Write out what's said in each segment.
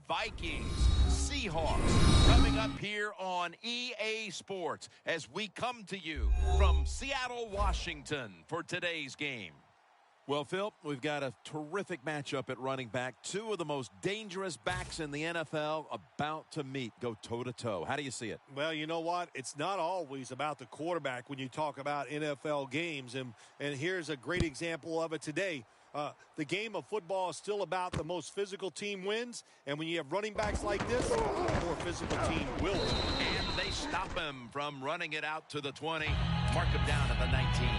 Vikings Seahawks coming up here on EA Sports as we come to you from Seattle, Washington for today's game. Well, Phil, we've got a terrific matchup at running back. Two of the most dangerous backs in the NFL about to meet, go toe-to-toe. How do you see it? Well, you know what? It's not always about the quarterback when you talk about NFL games, and here's a great example of it today. The game of football is still about the most physical team wins, and when you have running backs like this, the more physical team will win. And they stop him from running it out to the 20, mark him down at the 19.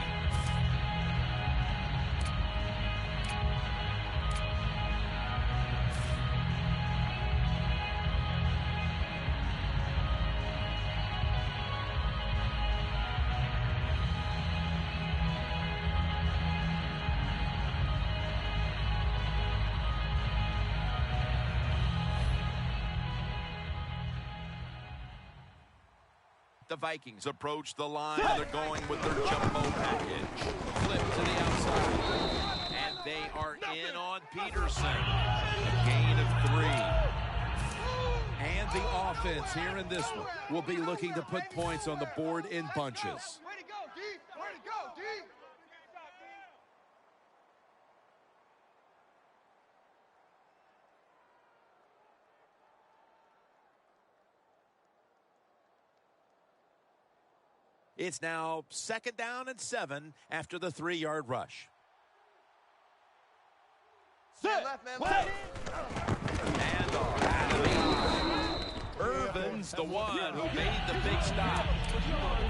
The Vikings approach the line, and they're going with their jumbo package. Flip to the outside, and they are in on Peterson. A gain of 3. And the offense here in this one will be looking to put points on the board in bunches. Way to go, D! Way to go, D! It's now 2nd down and 7 after the 3-yard rush. Man left, man left. And Irvin's the one who made the big stop.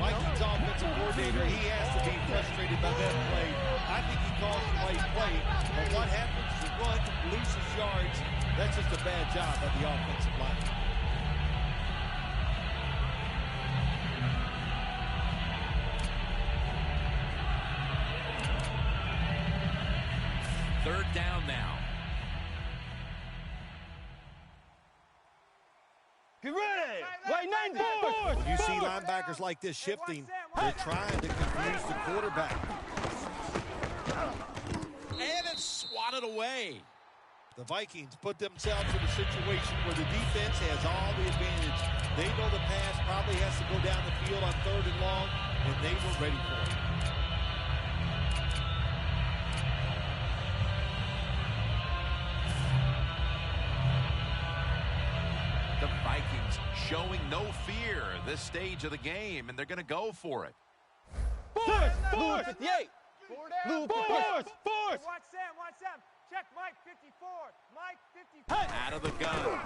Vikings offensive coordinator, he has to be frustrated by that play. I think he calls the right play, but what happens is the run loses yards. That's just a bad job by the offensive line. Third down now. Get ready! Right, 94! When you see linebackers like this shifting, they're trying to confuse the quarterback. And it's swatted away. The Vikings put themselves in a situation where the defense has all the advantage. They know the pass probably has to go down the field on 3rd and long, and they were ready for it. The Vikings showing no fear this stage of the game, and they're going to go for it. Force! 58! Force! Watch Sam. Check Mike 54. Mike 54. Out of the gun.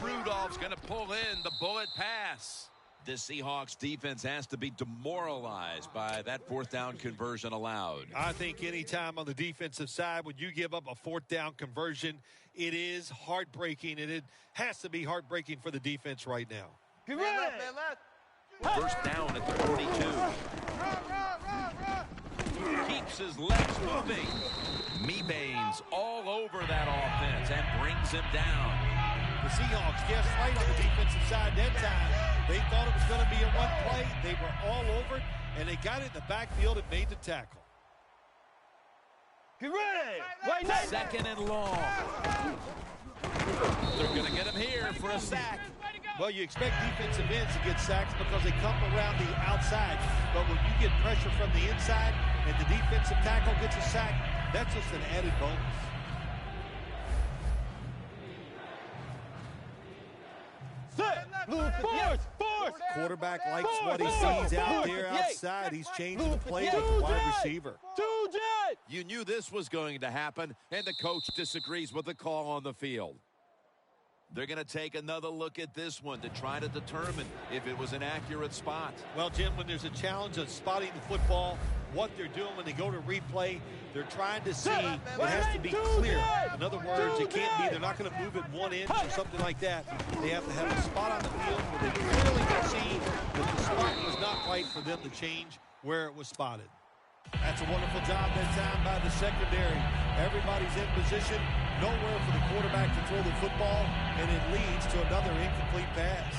Rudolph's going to pull in the bullet pass. The Seahawks defense has to be demoralized by that 4th down conversion allowed. I think any time on the defensive side when you give up a 4th down conversion, it is heartbreaking, and it has to be heartbreaking for the defense right now. Get ready! Man left. First down at the 42. Run. Keeps his legs moving. Mebane's all over that offense and brings him down. The Seahawks guessed right on the defensive side that time. They thought it was going to be a one play. They were all over it, and they got it in the backfield and made the tackle. Get ready! Right, 2nd and long. They're going to get him here for a sack. Well, you expect defensive ends to get sacks because they come around the outside. But when you get pressure from the inside and the defensive tackle gets a sack, that's just an added bonus. Force! Quarterback likes what he sees out there outside. He's changing the play with the wide receiver. You knew this was going to happen, and the coach disagrees with the call on the field. They're going to take another look at this one to try to determine if it was an accurate spot. Well, Jim, when there's a challenge of spotting the football, what they're doing when they go to replay, they're trying to see it has to be clear. In other words, it can't be they're not going to move it 1 inch or something like that. They have to have a spot on the field where they clearly can see that the spot was not right for them to change where it was spotted. That's a wonderful job that time by the secondary. Everybody's in position, nowhere for the quarterback to throw the football, and it leads to another incomplete pass.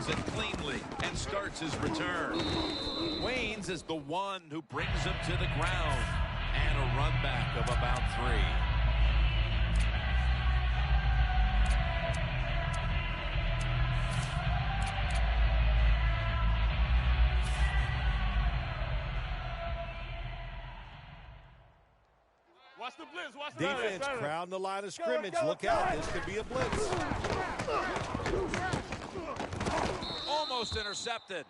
handles it cleanly and starts his return. Waynes is the one who brings him to the ground. And a run back of about 3. Watch the blitz. Watch the Defense crowding the line of scrimmage. Look out. This could be a blitz. Almost intercepted.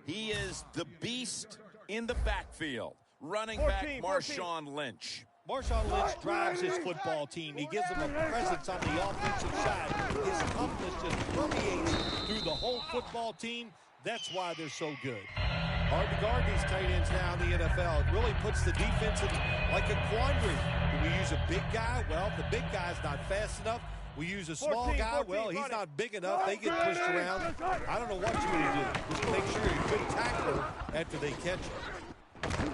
He is the beast in the backfield. Running back Marshawn Lynch. Marshawn Lynch drives his football team. He gives them a presence on the offensive side. His toughness just permeates through the whole football team. That's why they're so good. Hard to guard these tight ends now in the NFL. It really puts the defense in like a quandary. Do we use a big guy? Well, if the big guy's not fast enough. We use a small guy. Well, he's not big enough. They get pushed around. I don't know what you're going to do. Just make sure you're a good tackler after they catch him.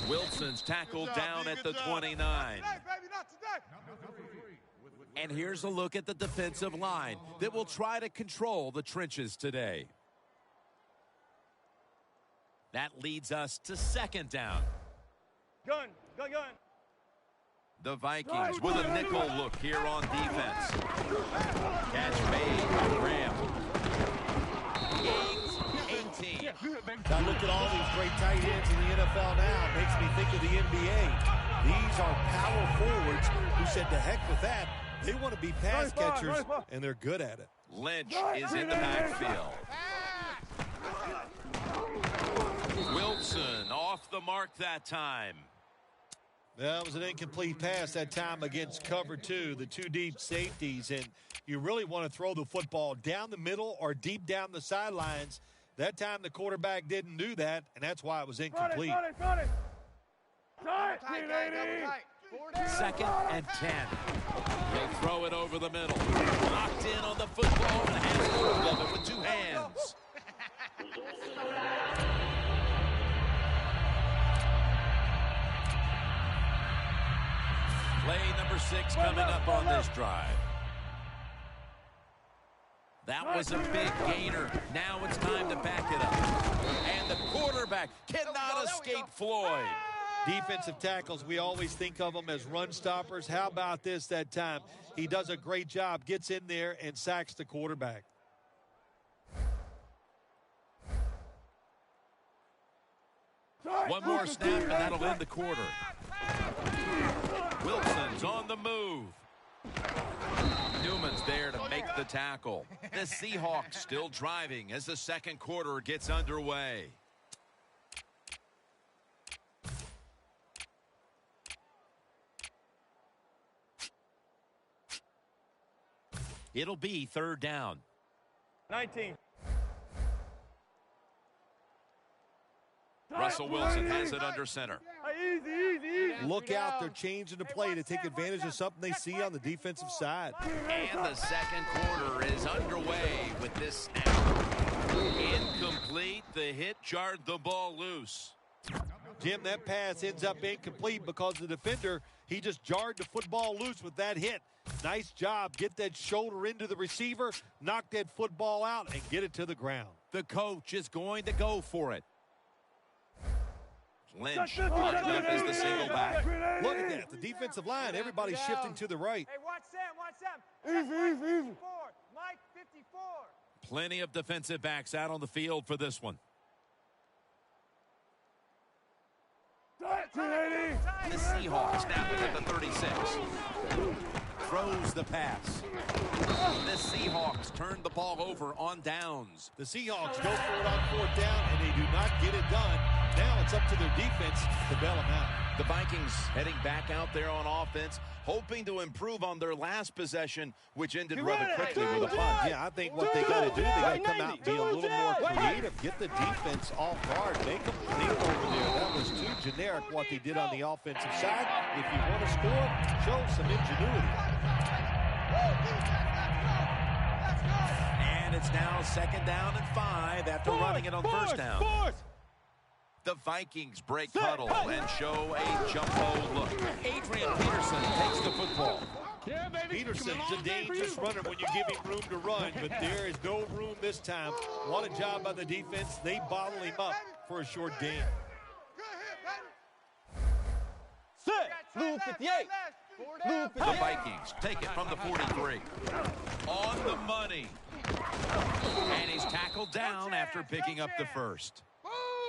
Wilson's tackled down at the 29. And here's a look at the defensive line that will try to control the trenches today. That leads us to 2nd down. Gun. The Vikings with a nickel look here on defense. Catch made by Graham. Gains 18. Now look at all these great tight ends in the NFL now. It makes me think of the NBA. These are power forwards who said to heck with that. They want to be pass catchers, and they're good at it. Lynch is in the backfield. Wilson off the mark that time. That was an incomplete pass that time against cover 2, the 2 deep safeties. And you really want to throw the football down the middle or deep down the sidelines. That time the quarterback didn't do that, and that's why it was incomplete. 2nd and 10. They throw it over the middle. Locked in on the football and has hold of it with 2 hands. Play number 6 coming up on this drive. That was a big gainer. Now it's time to back it up. And the quarterback cannot escape Floyd. Defensive tackles, we always think of them as run stoppers. How about this that time? He does a great job, gets in there, and sacks the quarterback. One more snap, and that'll end the quarter. Wilson's on the move. Newman's there to make the tackle. The Seahawks still driving as the 2nd quarter gets underway. It'll be 3rd down. 19. Russell Wilson has it under center. Easy. Look out, they're changing the play to take advantage of something they see on the defensive side. And the 2nd quarter is underway with this snap. Incomplete. The hit jarred the ball loose. Jim, that pass ends up incomplete because the defender, he just jarred the football loose with that hit. Nice job. Get that shoulder into the receiver, knock that football out, and get it to the ground. The coach is going to go for it. Lynch lined up as the single back. Look at that. The defensive line, everybody's shifting to the right. Hey, watch Sam. Easy. Mike 54. Plenty of defensive backs out on the field for this one. The Seahawks snap it at the 36. Throws the pass. The Seahawks turn the ball over on downs. The Seahawks go for it on 4th down, and they do not get it done. Now it's up to their defense to bail them out. The Vikings heading back out there on offense, hoping to improve on their last possession, which ended rather quickly with a punt. Yeah, I think what they got to do, they got to come out and be a little more creative. Get the defense off guard. Make them think over there. That was too generic what they did on the offensive side. If you want to score, show some ingenuity. And it's now 2nd down and 5 after running it on 1st down. The Vikings break huddle and show a jumbo look. Adrian Peterson takes the football. Yeah, baby. Peterson's a dangerous runner when you give him room to run, but there is no room this time. What a job by the defense. They bottle him up for a short gain. Set. Blue 58. Blue 58. The Vikings take it from the 43. On the money. And he's tackled down after picking up the first.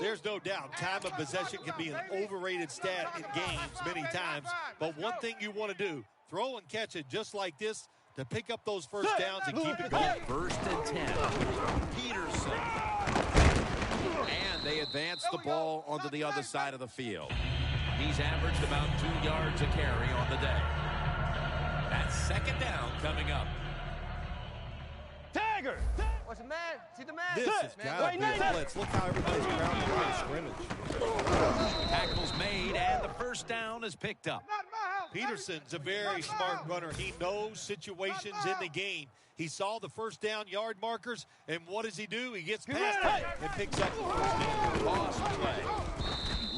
There's no doubt time of possession can be an overrated stat in games many times, but one thing you want to do, throw and catch it just like this to pick up those first downs and keep it going. 1st and 10. Peterson. And they advance the ball onto the other side of the field. He's averaged about 2 yards a carry on the day. That's 2nd down coming up. Tagger. What's the man? See the man? This has got to be a blitz. Look how everybody's around the line of scrimmage. Tackles made, and the 1st down is picked up. Peterson's a very smart runner. He knows situations in the game. He saw the 1st down yard markers, and what does he do? He gets past it and picks up the 1st down. Lost play.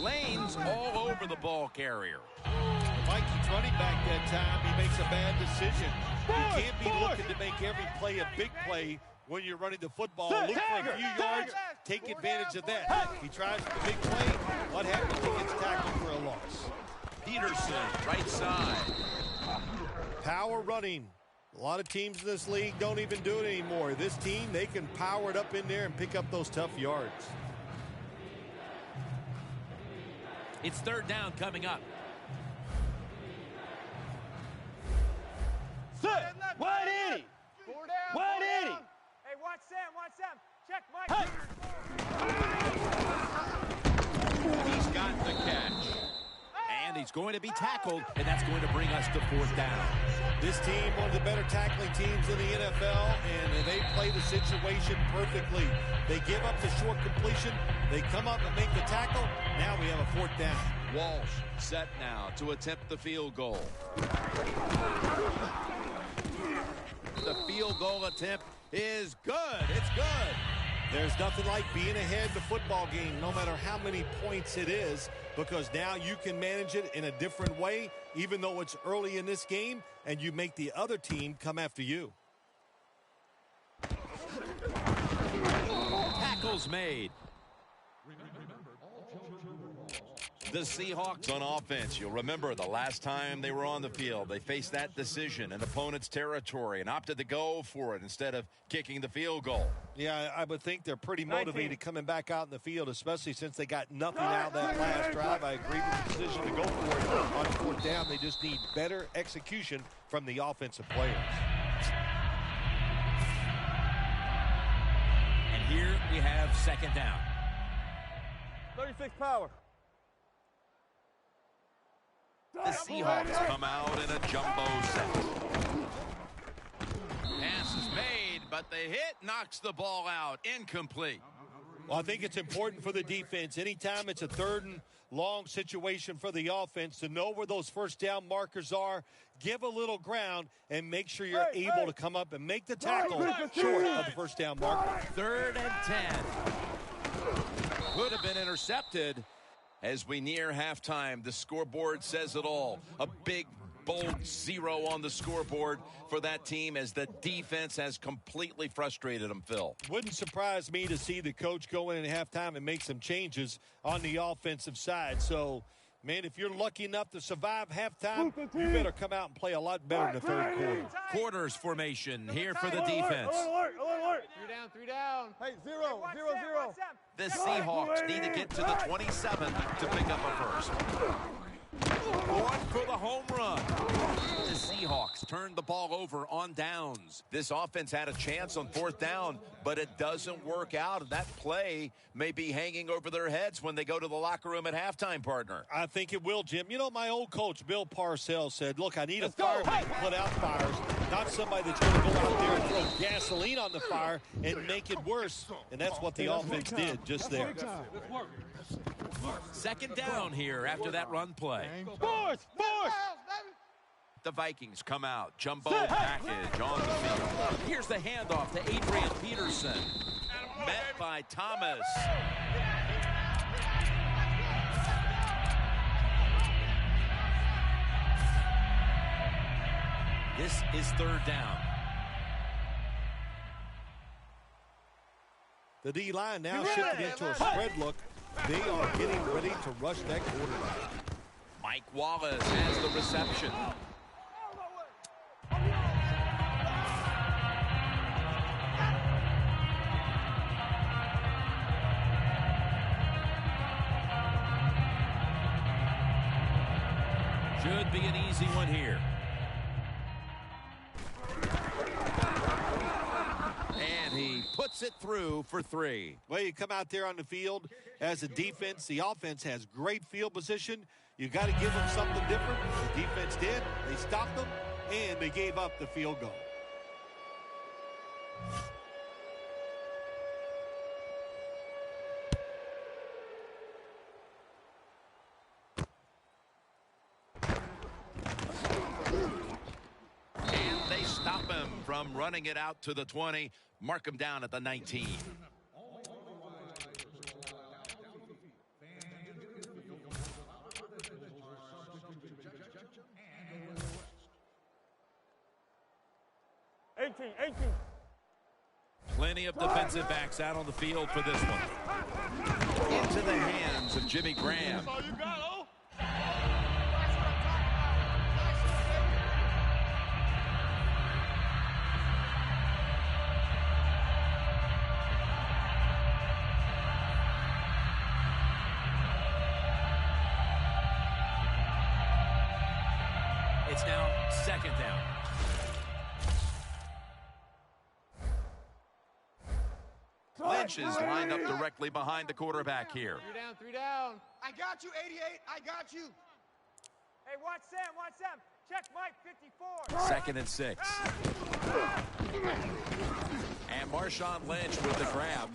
Lanes all over the ball carrier. Vikings running back that time, he makes a bad decision. You can't be looking to make every play a big play when you're running the football. Look for a few yards, take advantage of that. He tries for the big play. What happens? He gets tackled for a loss. Peterson, right side. Power running. A lot of teams in this league don't even do it anymore. This team, they can power it up in there and pick up those tough yards. It's 3rd down coming up. Set. 180. 180. Hey, watch Sam. Check Mike. He's got the catch. And he's going to be tackled, and that's going to bring us to 4th down. This team, one of the better tackling teams in the NFL, and they play the situation perfectly. They give up the short completion. They come up and make the tackle. Now we have a 4th down. Walsh set now to attempt the field goal. The field goal attempt is good. It's good. There's nothing like being ahead in the football game, no matter how many points it is, because now you can manage it in a different way, even though it's early in this game, and you make the other team come after you. Tackles made. The Seahawks on offense. You'll remember the last time they were on the field, they faced that decision in opponent's territory and opted to go for it instead of kicking the field goal. Yeah, I would think they're pretty motivated coming back out in the field, especially since they got nothing out of that last drive. I agree with the decision to go for it on 4th down. They just need better execution from the offensive players. And here we have 2nd down. 36 power. The Seahawks come out in a jumbo set. Pass is made, but the hit knocks the ball out. Incomplete. Well, I think it's important for the defense. Anytime it's a 3rd and long situation for the offense to know where those 1st down markers are, give a little ground, and make sure you're able to come up and make the tackle short of the 1st down marker. 3rd and 10. Could have been intercepted. As we near halftime, the scoreboard says it all. A big, bold 0 on the scoreboard for that team as the defense has completely frustrated them, Phil. Wouldn't surprise me to see the coach go in at halftime and make some changes on the offensive side. So, man, if you're lucky enough to survive halftime, you better come out and play a lot better in the 3rd quarter. Quarters formation here for the defense. Alert. 3 down. Hey, 0. The Seahawks need to get to the 27 to pick up a first. Going for the home run. The Seahawks turned the ball over on downs. This offense had a chance on 4th down, but it doesn't work out. And that play may be hanging over their heads when they go to the locker room at halftime, partner. I think it will, Jim. You know, my old coach, Bill Parcells, said, look, I need a fireman to put out fires, not somebody that's going to go out there and throw gasoline on the fire and make it worse. And that's what the offense did just there. 2nd down here after that run play. Force. The Vikings come out. Jumbo package on the field. Here's the handoff to Adrian Peterson. Met by Thomas. This is third down. The D-line now shifting into a spread look. They are getting ready to rush that quarterback. Mike Wallace has the reception. Should be an easy one here. And he puts it through for 3. Well, you come out there on the field as a defense. The offense has great field position. You got to give them something different. The defense did. They stopped them, and they gave up the field goal. From running it out to the 20, mark him down at the 19. Plenty of defensive backs out on the field for this one. Into the hands of Jimmy Graham. That's all you got, oh. It's now second down. Lynch is lined up directly behind the quarterback here. 3 down, 3 down. I got you, 88. I got you. Hey, watch Sam, watch Sam. Check Mike, 54. Second and 6. And Marshawn Lynch with the grab.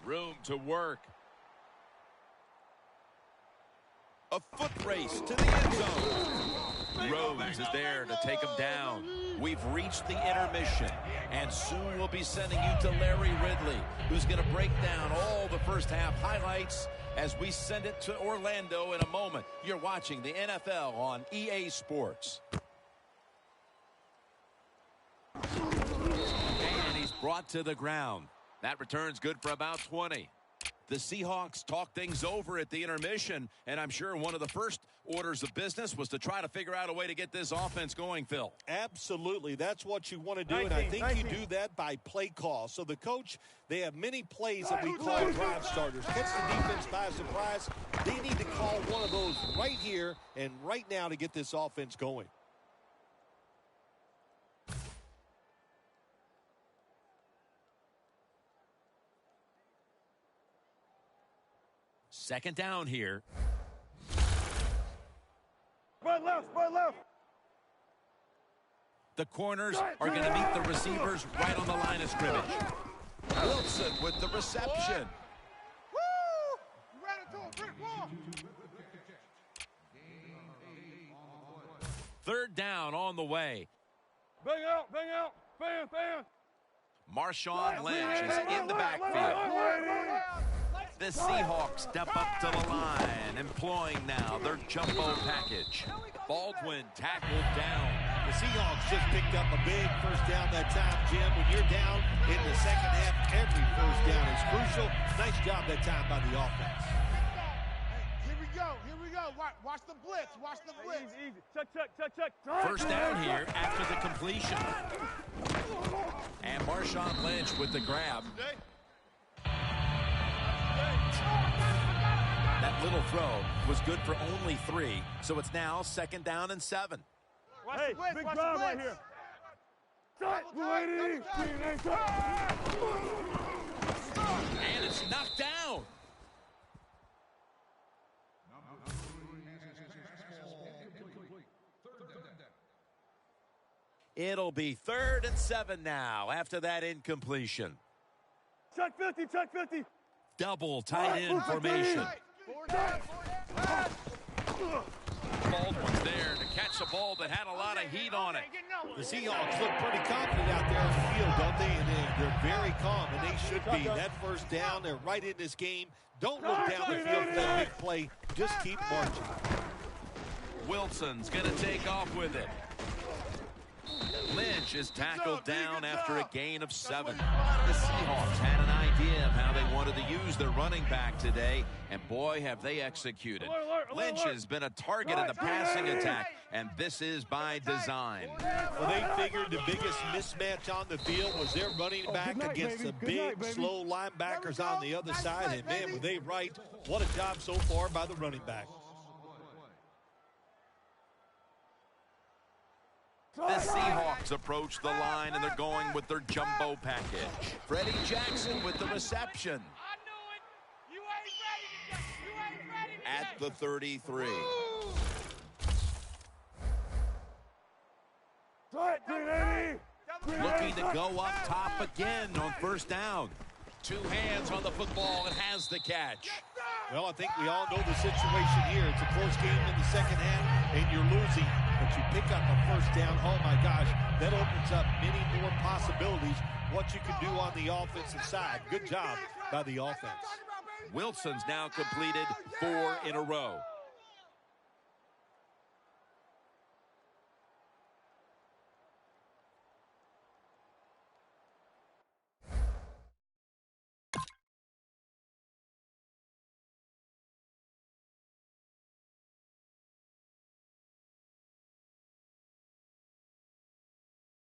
Room to work. A foot race to the end zone. Rhodes is there to take him down. We've reached the intermission, and soon we'll be sending you to Larry Ridley, who's going to break down all the first half highlights as we send it to Orlando in a moment. You're watching the NFL on EA Sports. And he's brought to the ground. That return's good for about 20. The Seahawks talk things over at the intermission, and I'm sure one of the first orders of business was to try to figure out a way to get this offense going, Phil. Absolutely. That's what you want to do, and I think you do that by play call. So the coach, they have many plays that we call drive starters. Catch the defense by surprise. They need to call one of those right here and right now to get this offense going. Second down here. Spread left, spread left. The corners are going to meet the receivers right on the line of scrimmage. Wilson with the reception. Woo! You ran into a brick wall. Third down on the way. Bang out, fan, fan. Marshawn Lynch is in the backfield. The Seahawks step up to the line, employing now their jumbo package. Baldwin tackled down. The Seahawks just picked up a big first down that time, Jim. When you're down in the second half, every first down is crucial. Nice job that time by the offense. Hey, here we go. Watch the blitz, Easy. Check. First down here after the completion. And Marshawn Lynch with the grab. That little throw was good for only 3, so it's now second down and 7. Watch the blitz, big drive right here. And it's knocked down. It'll be 3rd and 7 now after that incompletion. Check 50. Double tight end formation. Baldwin's there to catch a ball that had a lot of heat on it. The Seahawks look pretty confident out there on the field, don't they? And they're very calm, and they should be. That first down, they're right in this game. Don't look down the field for that big play. Just keep marching. Wilson's going to take off with it. Lynch is tackled down after a gain of 7. The Seahawks had an idea of how they wanted to use their running back today, and boy, have they executed. Lynch has been a target in the passing attack, and this is by design. Well, they figured the biggest mismatch on the field was their running back against the big, slow linebackers on the other side, and man, were they right. What a job so far by the running back. The Seahawks approach the line, and they're going with their jumbo package. Freddie Jackson with the reception. At the 33. Looking to go up top again on first down. 2 hands on the ball and has the catch. Well, I think we all know the situation here. It's a close game in the second half, and you're losing, but you pick up a first down. Oh, my gosh, that opens up many more possibilities, what you can do on the offensive side. Good job by the offense. Wilson's now completed 4 in a row.